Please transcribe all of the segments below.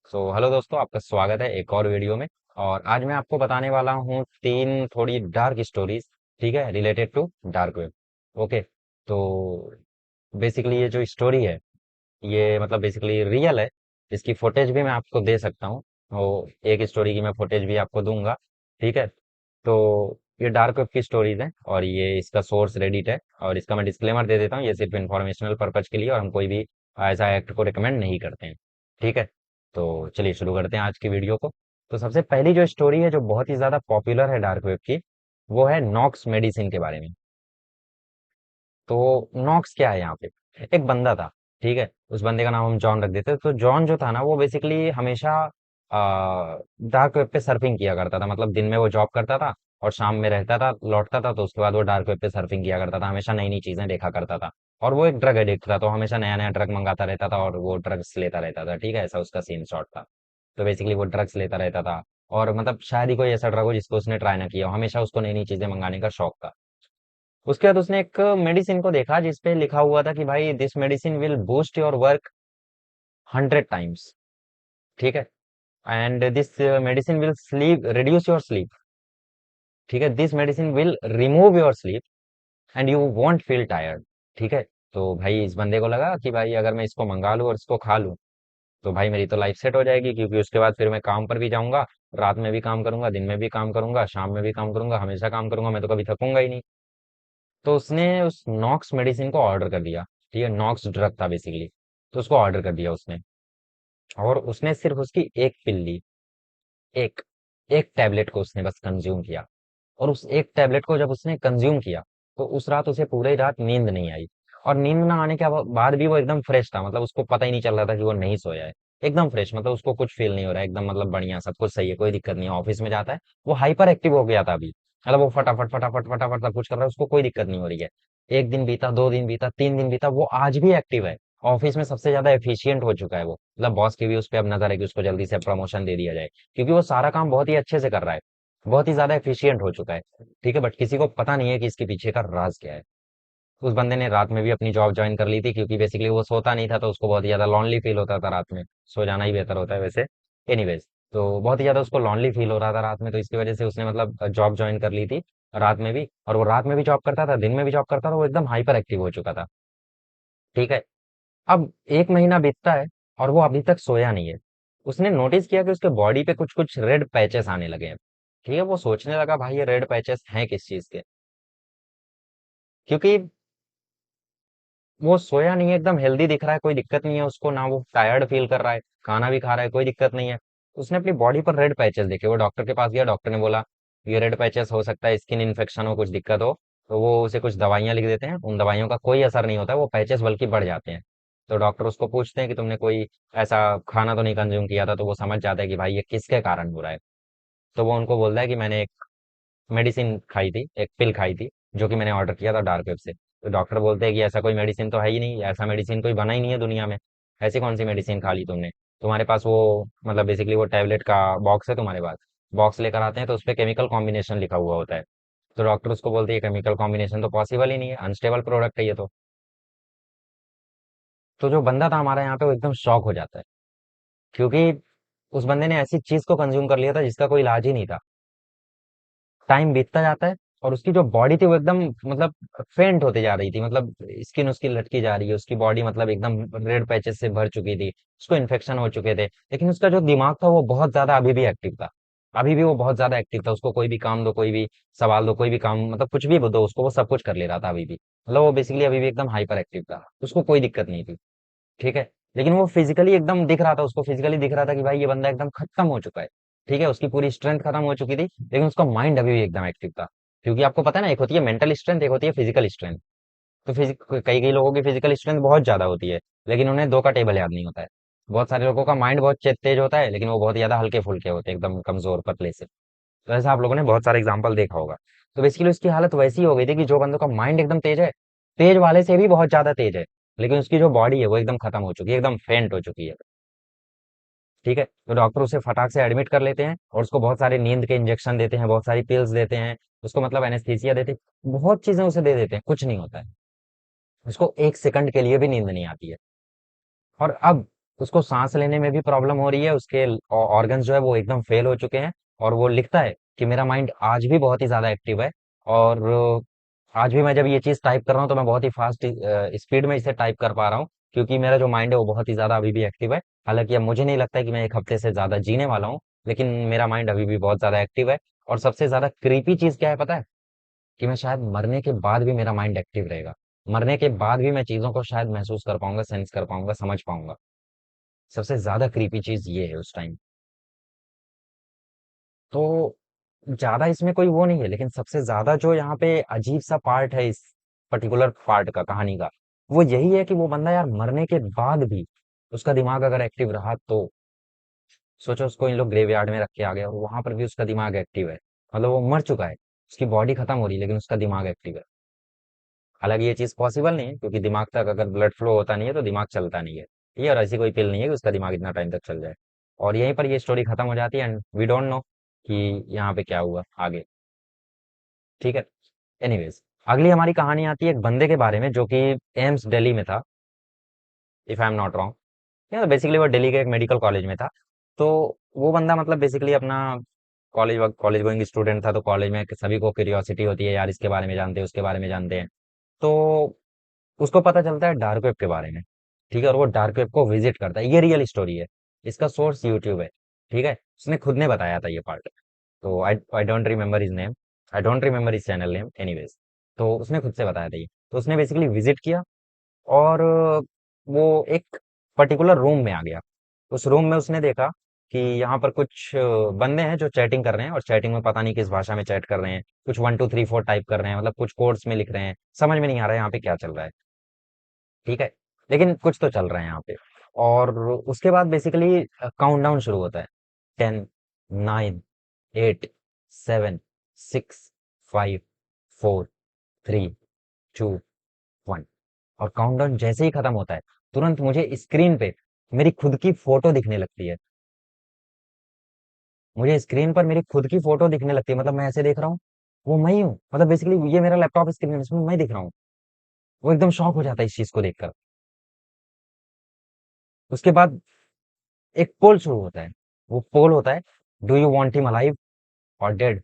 Hello दोस्तों, आपका स्वागत है एक और वीडियो में। और आज मैं आपको बताने वाला हूँ तीन थोड़ी डार्क स्टोरीज, ठीक है, related to dark web. Okay. तो बेसिकली ये जो स्टोरी है, ये मतलब बेसिकली रियल है। इसकी फुटेज भी मैं आपको दे सकता हूँ। वो एक स्टोरी की मैं फुटेज भी आपको दूंगा। ठीक है। तो ये डार्क वेब की स्टोरीज है और ये इसका सोर्स रेडिट है। और इसका मैं डिस्क्लेमर दे देता हूँ, ये सिर्फ इंफॉर्मेशनल पर्पज के लिए और हम कोई भी ऐसा एक्ट को रिकमेंड नहीं करते हैं। ठीक है। तो चलिए शुरू करते हैं आज की वीडियो को। तो सबसे पहली जो स्टोरी है जो बहुत ही ज्यादा पॉपुलर है डार्क वेब की, वो है नॉक्स मेडिसिन के बारे में। तो नॉक्स क्या है यहाँ पे? एक बंदा था, ठीक है, उस बंदे का नाम हम जॉन रख देते हैं। तो जॉन जो था ना, वो बेसिकली हमेशा डार्क वेब पे सर्फिंग किया करता था। मतलब दिन में वो जॉब करता था और शाम में रहता था, लौटता था, तो उसके बाद वो डार्क वेब पे सर्फिंग किया करता था, हमेशा नई नई चीजें देखा करता था। और वो एक ड्रग एडिक्ट था, तो हमेशा नया नया ड्रग मंगाता रहता था और वो ड्रग्स लेता रहता था। ठीक है, ऐसा उसका सीन शॉट था। तो बेसिकली वो ड्रग्स लेता रहता था। और मतलब शायद ही कोई ऐसा ड्रग हो जिसको उसने ट्राई ना किया हो, हमेशा उसको नई नई चीजें मंगाने का शौक था। उसके बाद उसने एक मेडिसिन को देखा जिसपे लिखा हुआ था कि भाई this medicine will boost your work 100 times. ठीक है। And this medicine will sleep reduce your sleep. ठीक है, this medicine will remove your sleep and you want feel tired. ठीक है। तो भाई इस बंदे को लगा कि भाई अगर मैं इसको मंगा लूं और इसको खा लूं, तो भाई मेरी तो लाइफ सेट हो जाएगी, क्योंकि उसके बाद फिर मैं काम पर भी जाऊंगा, रात में भी काम करूंगा, दिन में भी काम करूंगा, शाम में भी काम करूंगा, हमेशा काम करूंगा, मैं तो कभी थकूंगा ही नहीं। तो उसने उस नॉक्स मेडिसिन को ऑर्डर कर दिया। ठीक है, नॉक्स ड्रग था बेसिकली। तो उसको ऑर्डर कर दिया उसने। और उसने सिर्फ उसकी एक पिल ली। एक एक टैबलेट को उसने बस कंज्यूम किया। और उस एक टैबलेट को जब उसने कंज्यूम किया, तो उस रात उसे पूरी रात नींद नहीं आई। और नींद ना आने के बाद भी वो एकदम फ्रेश था, मतलब उसको पता ही नहीं चल रहा था कि वो नहीं सोया है। एकदम फ्रेश, मतलब उसको कुछ फील नहीं हो रहा है, एकदम मतलब बढ़िया, सब कुछ सही है, कोई दिक्कत नहीं है। ऑफिस में जाता है, वो हाइपर एक्टिव हो गया था अभी। मतलब वो फटाफट फटाफट फटाफट सब कुछ कर रहा है, उसको कोई दिक्कत नहीं हो रही है। एक दिन बीता, 2 दिन बीता, 3 दिन बीता, वो आज भी एक्टिव है। ऑफिस में सबसे ज्यादा एफिशिएंट हो चुका है वो, मतलब बॉस की भी उस पर अब नजर है कि उसको जल्दी से प्रमोशन दे दिया जाए, क्योंकि वो सारा काम बहुत ही अच्छे से कर रहा है, बहुत ही ज्यादा एफिशिएंट हो चुका है। ठीक है, बट किसी को पता नहीं है कि इसके पीछे का राज क्या है। उस बंदे ने रात में भी अपनी जॉब ज्वाइन कर ली थी, क्योंकि बेसिकली वो सोता नहीं था, तो उसको बहुत ही ज्यादा लॉनली फील होता था रात में। सो जाना ही बेहतर होता है वैसे। एनीवेज, तो बहुत ही ज्यादा उसको लॉनली फील हो रहा था रात में, तो इसकी वजह से उसने मतलब जॉब ज्वाइन कर ली थी रात में भी। और वो रात में भी जॉब करता था, दिन में भी जॉब करता था, वो एकदम हाइपर एक्टिव हो चुका था। ठीक है। अब 1 महीना बीतता है और वो अभी तक सोया नहीं है। उसने नोटिस किया कि उसके बॉडी पे कुछ कुछ रेड पैचेस आने लगे हैं। ठीक है, वो सोचने लगा भाई ये रेड पैचेस हैं किस चीज के, क्योंकि वो सोया नहीं है, एकदम हेल्दी दिख रहा है, कोई दिक्कत नहीं है उसको, ना वो टायर्ड फील कर रहा है, खाना भी खा रहा है, कोई दिक्कत नहीं है। उसने अपनी बॉडी पर रेड पैचेस देखे, वो डॉक्टर के पास गया, डॉक्टर ने बोला ये रेड पैचेस हो सकता है स्किन इन्फेक्शन हो, कुछ दिक्कत हो। तो वो उसे कुछ दवाइयां लिख देते हैं, उन दवाइयों का कोई असर नहीं होता है, वो पैचेस बल्कि बढ़ जाते हैं। तो डॉक्टर उसको पूछते हैं कि तुमने कोई ऐसा खाना तो नहीं कंज्यूम किया था, तो वो समझ जाता है कि भाई ये किसके कारण हो रहा है। तो वो उनको बोलता है कि मैंने एक मेडिसिन खाई थी, एक पिल खाई थी, जो कि मैंने ऑर्डर किया था डार्क वेब से। तो डॉक्टर बोलते हैं कि ऐसा कोई मेडिसिन तो है ही नहीं, ऐसा मेडिसिन कोई बना ही नहीं है दुनिया में। ऐसी कौन सी मेडिसिन खा ली तुमने? तुम्हारे पास वो मतलब बेसिकली वो टैबलेट का बॉक्स है तुम्हारे पास, बॉक्स लेकर आते हैं तो उस पर केमिकल कॉम्बिनेशन लिखा हुआ होता है। तो डॉक्टर उसको बोलते हैं केमिकल कॉम्बिनेशन तो पॉसिबल ही नहीं है, अनस्टेबल प्रोडक्ट है ये तो जो बंदा था हमारा यहाँ पे, वो एकदम शॉक हो जाता है, क्योंकि उस बंदे ने ऐसी चीज को कंज्यूम कर लिया था जिसका कोई इलाज ही नहीं था। टाइम बीतता जाता है और उसकी जो बॉडी थी वो एकदम मतलब फेंट होते जा रही थी, मतलब स्किन उसकी लटकी जा रही है, उसकी बॉडी मतलब एकदम रेड पैचेस से भर चुकी थी, उसको इन्फेक्शन हो चुके थे। लेकिन उसका जो दिमाग था वो बहुत ज्यादा अभी भी एक्टिव था। अभी भी वो बहुत ज्यादा एक्टिव था, उसको कोई भी काम दो, कोई भी सवाल दो, कोई भी काम, मतलब कुछ भी दो उसको, वो सब कुछ कर ले रहा था अभी भी। मतलब वो बेसिकली अभी भी एकदम हाइपर एक्टिव था, उसको कोई दिक्कत नहीं थी। ठीक है। लेकिन वो फिजिकली एकदम दिख रहा था, उसको फिजिकली दिख रहा था कि भाई ये बंदा एकदम खत्म हो चुका है। ठीक है, उसकी पूरी स्ट्रेंथ खत्म हो चुकी थी, लेकिन उसका माइंड अभी भी एकदम एक्टिव था। क्योंकि आपको पता है ना, एक होती है मेंटल स्ट्रेंथ, एक होती है फिजिकल स्ट्रेंथ। तो कई कई लोगों की फिजिकल स्ट्रेंथ बहुत ज्यादा होती है, लेकिन उन्हें दो का टेबल याद नहीं होता है। बहुत सारे लोगों का माइंड बहुत तेज होता है, लेकिन वो बहुत ज्यादा हल्के फुल्के होते हैं, एकदम कमजोर पतले से। तो ऐसा आप लोगों ने बहुत सारे एग्जाम्पल देखा होगा। तो बेसिकली उसकी हालत वैसी हो गई थी कि जो बंदों का माइंड एकदम तेज है, तेज वाले से भी बहुत ज्यादा तेज है, लेकिन उसकी जो बॉडी है वो एकदम खत्म हो चुकी है, एकदम फेंट हो चुकी है। ठीक है, तो डॉक्टर उसे फटाक से एडमिट कर लेते हैं और उसको बहुत सारे नींद के इंजेक्शन देते हैं, बहुत सारी पिल्स देते हैं, उसको मतलब एनेस्थीसिया देते हैं, बहुत चीजें उसे दे देते हैं, कुछ नहीं होता है। उसको 1 सेकंड के लिए भी नींद नहीं आती है। और अब उसको सांस लेने में भी प्रॉब्लम हो रही है, उसके ऑर्गन्स जो है वो एकदम फेल हो चुके हैं। और वो लिखता है कि मेरा माइंड आज भी बहुत ही ज्यादा एक्टिव है, और आज भी मैं जब ये चीज टाइप कर रहा हूँ तो मैं बहुत ही फास्ट स्पीड में इसे टाइप कर पा रहा हूँ, क्योंकि मेरा जो माइंड है वो बहुत ही ज्यादा अभी भी एक्टिव है। हालांकि अब मुझे नहीं लगता है कि मैं 1 हफ्ते से ज्यादा जीने वाला हूँ, लेकिन मेरा माइंड अभी भी बहुत ज्यादा एक्टिव है। और सबसे ज्यादा क्रीपी चीज क्या है पता है? कि मैं शायद मरने के बाद भी मेरा माइंड एक्टिव रहेगा। मरने के बाद भी मैं चीजों को शायद महसूस कर पाऊंगा, सेंस कर पाऊंगा, समझ पाऊंगा। सबसे ज्यादा क्रीपी चीज ये है उस टाइम। तो ज्यादा इसमें कोई वो नहीं है, लेकिन सबसे ज्यादा जो यहाँ पे अजीब सा पार्ट है इस पर्टिकुलर पार्ट का, कहानी का, वो यही है कि वो बंदा यार मरने के बाद भी उसका दिमाग अगर एक्टिव रहा तो सोचो, उसको इन लोग ग्रेवयार्ड में रख के आ गए और वहां पर भी उसका दिमाग एक्टिव है। मतलब वो मर चुका है, उसकी बॉडी खत्म हो रही है, लेकिन उसका दिमाग एक्टिव है। हालांकि ये चीज पॉसिबल नहीं है, क्योंकि दिमाग तक अगर ब्लड फ्लो होता नहीं है तो दिमाग चलता नहीं है। ये और ऐसी कोई पिल नहीं है कि उसका दिमाग इतना टाइम तक चल जाए। और यहीं पर ये स्टोरी खत्म हो जाती है, एंड वी डोंट नो कि यहाँ पे क्या हुआ आगे। ठीक है। एनीवेज, अगली हमारी कहानी आती है एक बंदे के बारे में जो कि एम्स दिल्ली में था, if I am not wrong. या बेसिकली वो दिल्ली के एक मेडिकल कॉलेज में था। तो वो बंदा मतलब बेसिकली अपना कॉलेज गोइंग स्टूडेंट था, तो कॉलेज में सभी को क्यूरियोसिटी होती है यार, इसके बारे में जानते हैं, उसके बारे में जानते हैं। तो उसको पता चलता है डार्क वेब के बारे में। ठीक है, और वो डार्क वेब को विजिट करता है। ये रियल स्टोरी है, इसका सोर्स यूट्यूब है। ठीक है, उसने खुद ने बताया था ये पार्ट। तो I don't remember his name, I don't remember his channel name, anyways. तो उसने खुद से बताया था ये। तो उसने बेसिकली विजिट किया, और वो एक पर्टिकुलर रूम में आ गया। उस रूम में उसने देखा कि यहाँ पर कुछ बंदे हैं जो चैटिंग कर रहे हैं, और चैटिंग में पता नहीं किस भाषा में चैट कर रहे हैं। कुछ 1 2 3 4 टाइप कर रहे हैं, मतलब कुछ कोड्स में लिख रहे हैं। समझ में नहीं आ रहा है यहाँ पे क्या चल रहा है। ठीक है, लेकिन कुछ तो चल रहा है यहाँ पे। और उसके बाद बेसिकली काउंटडाउन शुरू होता है। 10 9 8 7 6 5 4 3 2 1। और काउंटडाउन जैसे ही खत्म होता है, तुरंत मुझे स्क्रीन पे मेरी खुद की फोटो दिखने लगती है। मुझे स्क्रीन पर मेरी खुद की फोटो दिखने लगती है, मतलब मैं ऐसे देख रहा हूँ, वो मैं ही हूँ। मतलब बेसिकली ये मेरा लैपटॉप स्क्रीन है, इसमें मैं दिख रहा हूँ। वो एकदम शॉक हो जाता है इस चीज को देखकर। उसके बाद एक पोल शुरू होता है। वो पोल होता है, do you want him alive और डेड?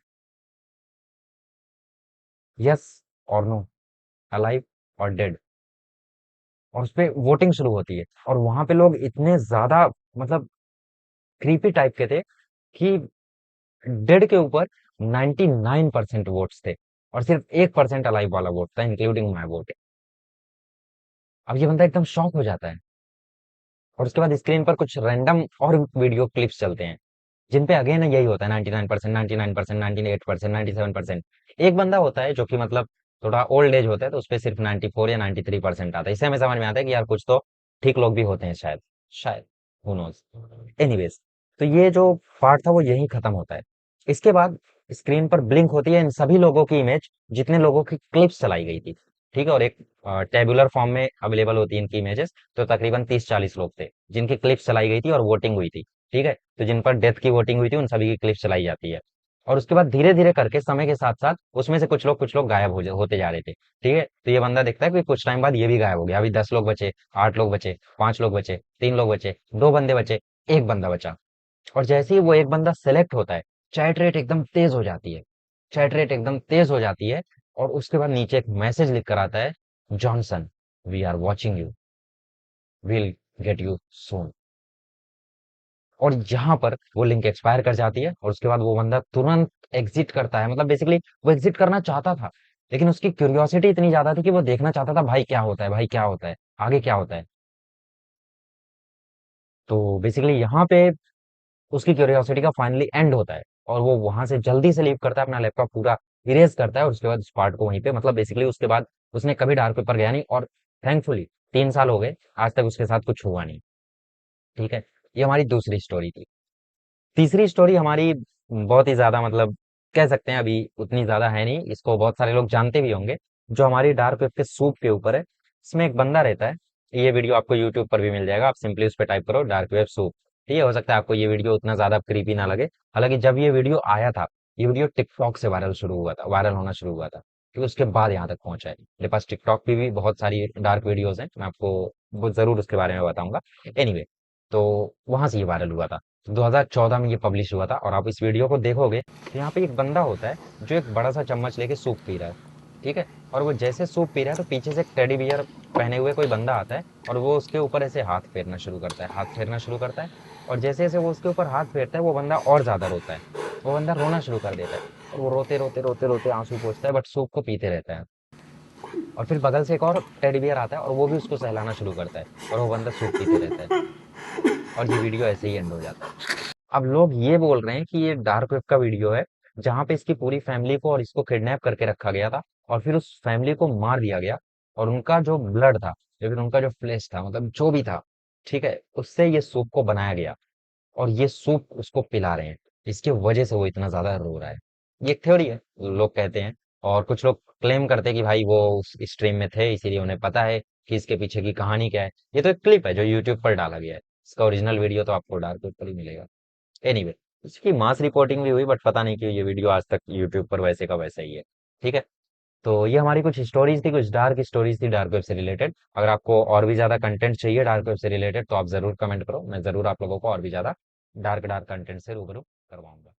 यस और नो, अलाइव और डेड। और उस पे वोटिंग शुरू होती है। और वहां पे लोग इतने ज्यादा, मतलब क्रीपी टाइप के थे कि डेड के ऊपर 99% वोट्स थे, और सिर्फ 1% अलाइव वाला वोट था, इंक्लूडिंग माई वोट। अब ये बंदा एकदम शॉक हो जाता है। और उसके बाद स्क्रीन पर कुछ रैंडम और वीडियो क्लिप्स चलते हैं, जिन पे अगेन यही होता है, 99%, 99%, 98%, 97%। एक बंदा होता है जो कि मतलब थोड़ा ओल्ड एज होता है, तो उस पर सिर्फ 94 या 93% आता है। इससे हमें समझ में आता है कि यार कुछ तो ठीक लोग भी होते हैं शायद। शायद, हु नोज। एनीवेज, तो ये जो पार्ट था वो यही खत्म होता है। इसके बाद स्क्रीन पर ब्लिंक होती है इन सभी लोगों की इमेज, जितने लोगों की क्लिप्स चलाई गई थी। ठीक है, और एक टेबुलर फॉर्म में अवेलेबल होती है इनकी इमेजेस। तो तकरीबन 30 40 लोग थे जिनकी क्लिप्स चलाई गई थी और वोटिंग हुई थी। ठीक है, तो जिन पर डेथ की वोटिंग हुई थी उन सभी की क्लिप्स चलाई जाती है। और उसके बाद धीरे धीरे करके समय के साथ साथ उसमें से कुछ लोग गायब होते जा रहे थे। ठीक है, तो ये बंदा देखता है कि कुछ टाइम बाद ये भी गायब हो गया। अभी 10 लोग बचे, 8 लोग बचे, 5 लोग बचे, 3 लोग बचे, 2 बंदे बचे, एक बंदा बचा। और जैसे ही वो एक बंदा सेलेक्ट होता है, चैट रेट एकदम तेज हो जाती है। चैट रेट एकदम तेज हो जाती है। और उसके बाद नीचे एक मैसेज लिख कर आता है, Johnson, we are watching you, will get you soon. और यहाँ पर वो लिंक एक्सपायर कर जाती है, और उसके बाद वो बंदा तुरंत एग्जिट करता है। मतलब बेसिकली वो एग्जिट करना चाहता था, लेकिन उसकी क्यूरियोसिटी इतनी ज्यादा थी कि वो देखना चाहता था भाई क्या होता है, भाई क्या होता है, आगे क्या होता है। तो बेसिकली यहाँ पे उसकी क्यूरियोसिटी का फाइनली एंड होता है, और वो वहां से जल्दी से लीव करता है, अपना लैपटॉप पूरा इरेज करता है, और उसके बाद उस पार्ट को वहीं पे, मतलब बेसिकली उसके बाद उसने कभी डार्क पेपर गया नहीं। और थैंकफुली 3 साल हो गए, आज तक उसके साथ कुछ हुआ नहीं। ठीक है, ये हमारी दूसरी स्टोरी थी। तीसरी स्टोरी हमारी बहुत ही ज्यादा, मतलब कह सकते हैं अभी उतनी ज्यादा है नहीं, इसको बहुत सारे लोग जानते भी होंगे, जो हमारी डार्क वेब के सूप के ऊपर है। इसमें एक बंदा रहता है। ये वीडियो आपको यूट्यूब पर भी मिल जाएगा, आप सिंपली उस पर टाइप करो डार्क वेब सूप। ठीक है, हो सकता है आपको ये वीडियो उतना ज्यादा क्रीपी ना लगे। हालांकि जब ये वीडियो आया था, ये वीडियो टिकटॉक से वायरल होना शुरू हुआ था, फिर उसके बाद यहाँ तक पहुंचा है। मेरे पास टिकटॉक पे भी बहुत सारी डार्क वीडियोज हैं, मैं आपको वो जरूर उसके बारे में बताऊंगा। एनीवे, तो वहां से ये वायरल हुआ था। 2014 में ये पब्लिश हुआ था, और आप इस वीडियो को देखोगे तो यहाँ पे एक बंदा होता है जो एक बड़ा सा चम्मच लेके सूप पी रहा है। ठीक है। और वो जैसे सूप पी रहा है तो पीछे से एक टेडी बियर पहने हुए कोई बंदा आता है, और वो उसके ऊपर ऐसे हाथ फेरना शुरू करता है, हाथ फेरना शुरू करता है। और जैसे जैसे वो उसके ऊपर हाथ फेरता है वो बंदा और ज्यादा रोता है, वो बंदा रोना शुरू कर देता है। और वो रोते रोते रोते रोते आंसू पोंछता है, बट सूप को पीते रहता है। और फिर बगल से एक और टेडी बियर आता है और वो भी उसको सहलाना शुरू करता है, और वो बंदा सूप पीते रहता है। और ये वीडियो ऐसे ही एंड हो जाता है। अब लोग ये बोल रहे हैं कि ये डार्क वेब का वीडियो है, जहाँ पे इसकी पूरी फैमिली को और इसको किडनैप करके रखा गया था, और फिर उस फैमिली को मार दिया गया, और उनका जो ब्लड था या फिर उनका जो फ्लेश था, मतलब जो भी था, ठीक है, उससे ये सूप को बनाया गया, और ये सूप उसको पिला रहे हैं। इसकी वजह से वो इतना ज्यादा रो रहा है। ये एक थ्योरी है, लोग कहते हैं। और कुछ लोग क्लेम करते हैं कि भाई वो उस स्ट्रीम में थे इसीलिए उन्हें पता है कि इसके पीछे की कहानी क्या है। ये तो एक क्लिप है जो यूट्यूब पर डाला गया है। इसका ओरिजिनल वीडियो तो आपको डार्क वेब पर ही मिलेगा। एनीवे, इसकी मास रिपोर्टिंग भी हुई, बट पता नहीं क्यों ये वीडियो आज तक यूट्यूब पर वैसे का वैसा ही है। ठीक है। तो ये हमारी कुछ स्टोरीज थी, कुछ डार्क स्टोरीज थी डार्क वेब से रिलेटेड। अगर आपको और भी ज्यादा कंटेंट चाहिए डार्क वेब से रिलेटेड तो आप जरूर कमेंट करो, मैं जरूर आप लोगों को और भी ज्यादा डार्क डार्क कंटेंट से रूबरू करवाऊंगा।